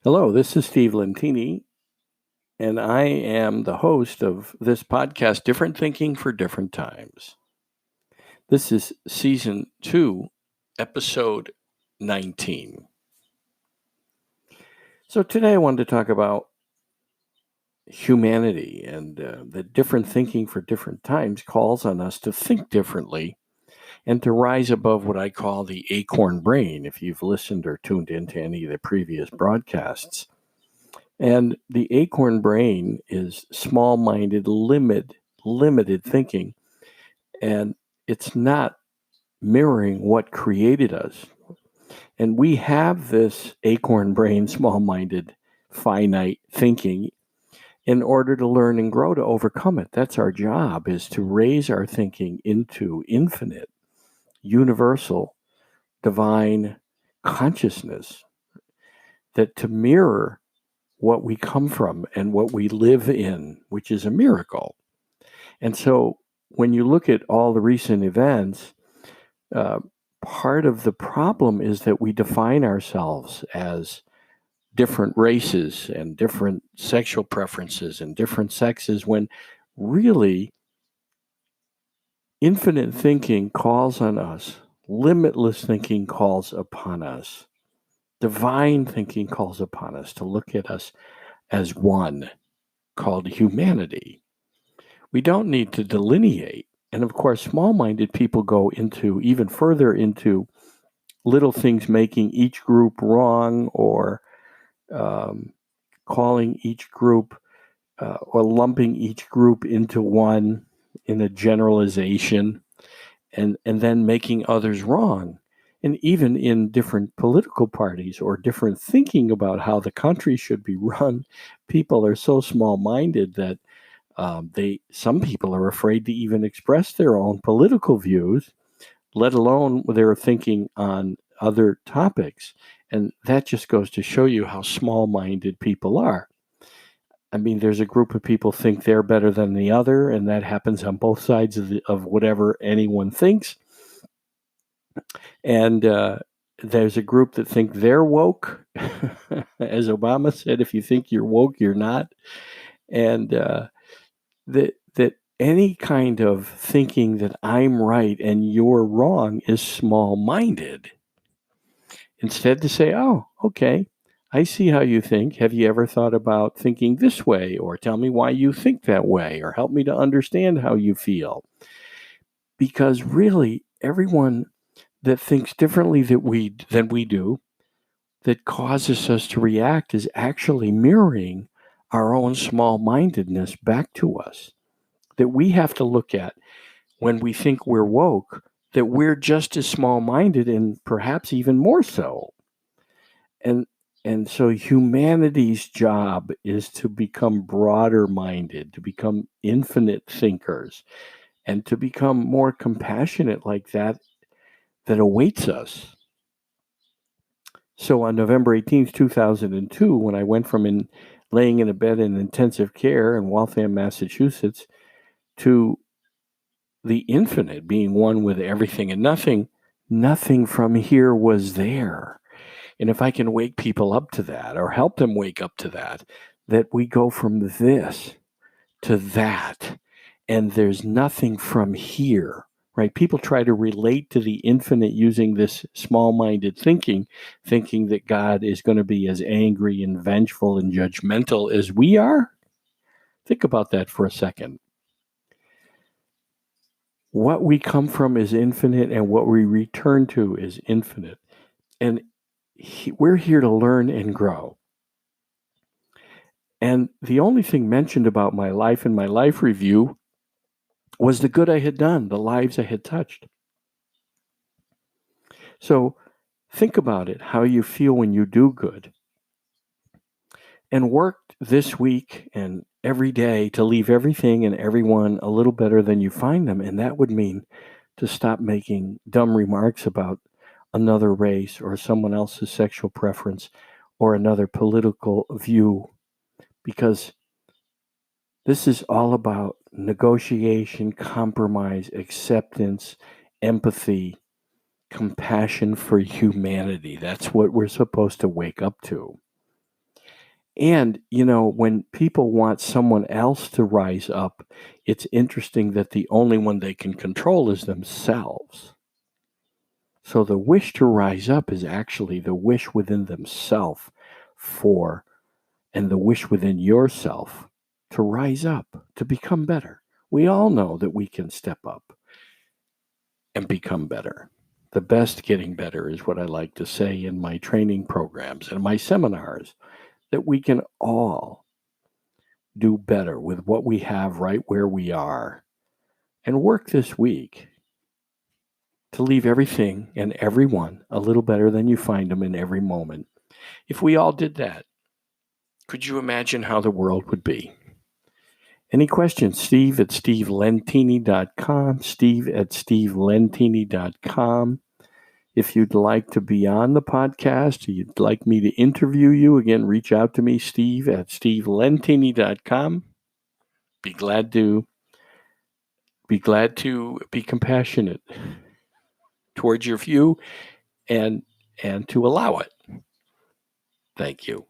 Hello, this is Steve Lentini, and I am the host of this podcast, Different Thinking for Different Times. This is season 2, episode 19. So today I wanted to talk about humanity and that different thinking for different times calls on us to think differently and to rise above what I call the acorn brain, if you've listened or tuned into any of the previous broadcasts. And the acorn brain is small-minded, limited thinking, and it's not mirroring what created us. And we have this acorn brain, small-minded, finite thinking in order to learn and grow to overcome it. That's our job, is to raise our thinking into infinite, universal, divine consciousness, that to mirror what we come from and what we live in, which is a miracle. And so when you look at all the recent events, part of the problem is that we define ourselves as different races and different sexual preferences and different sexes, when really infinite thinking calls on us, limitless thinking calls upon us, divine thinking calls upon us to look at us as one, called humanity. We don't need to delineate. And of course, small-minded people go into even further into little things making each group wrong, or calling each group or lumping each group into one in a generalization, and then making others wrong. And even in different political parties or different thinking about how the country should be run, people are so small-minded that some people are afraid to even express their own political views, let alone their thinking on other topics. And that just goes to show you how small-minded people are. I mean, there's a group of people think they're better than the other, and that happens on both sides of whatever anyone thinks. And there's a group that think they're woke. As Obama said, if you think you're woke, you're not. And that any kind of thinking that I'm right and you're wrong is small-minded. Instead, to say, oh, okay, I see how you think. Have you ever thought about thinking this way? Or tell me why you think that way, or help me to understand how you feel. Because really, everyone that thinks differently than we do, that causes us to react, is actually mirroring our own small-mindedness back to us. That we have to look at when we think we're woke, that we're just as small-minded and perhaps even more so. And so humanity's job is to become broader minded, to become infinite thinkers, and to become more compassionate, like that awaits us. So on November 18th, 2002, when I went from laying in a bed in intensive care in Waltham, Massachusetts, to the infinite being one with everything and nothing from here was there. And if I can wake people up to that, or help them wake up to that we go from this to that, and there's nothing from here, right? People try to relate to the infinite using this small-minded thinking that God is going to be as angry and vengeful and judgmental as we are. Think about that for a second. What we come from is infinite, and what we return to is infinite. And we're here to learn and grow. And the only thing mentioned about my life in my life review was the good I had done, the lives I had touched. So think about it, how you feel when you do good. And work this week and every day to leave everything and everyone a little better than you find them. And that would mean to stop making dumb remarks about another race or someone else's sexual preference or another political view, because this is all about negotiation, compromise, acceptance, empathy, compassion for humanity. That's what we're supposed to wake up to. And, when people want someone else to rise up, it's interesting that the only one they can control is themselves. So the wish to rise up is actually the wish within themselves and the wish within yourself to rise up, to become better. We all know that we can step up and become better. The best getting better is what I like to say in my training programs and my seminars, that we can all do better with what we have right where we are, and work this week to leave everything and everyone a little better than you find them in every moment. If we all did that, could you imagine how the world would be? Any questions? Steve at stevelentini.com. Steve at stevelentini.com. If you'd like to be on the podcast, or you'd like me to interview you, again, reach out to me, Steve at stevelentini.com. Be glad to be compassionate towards your view and to allow it. Thank you.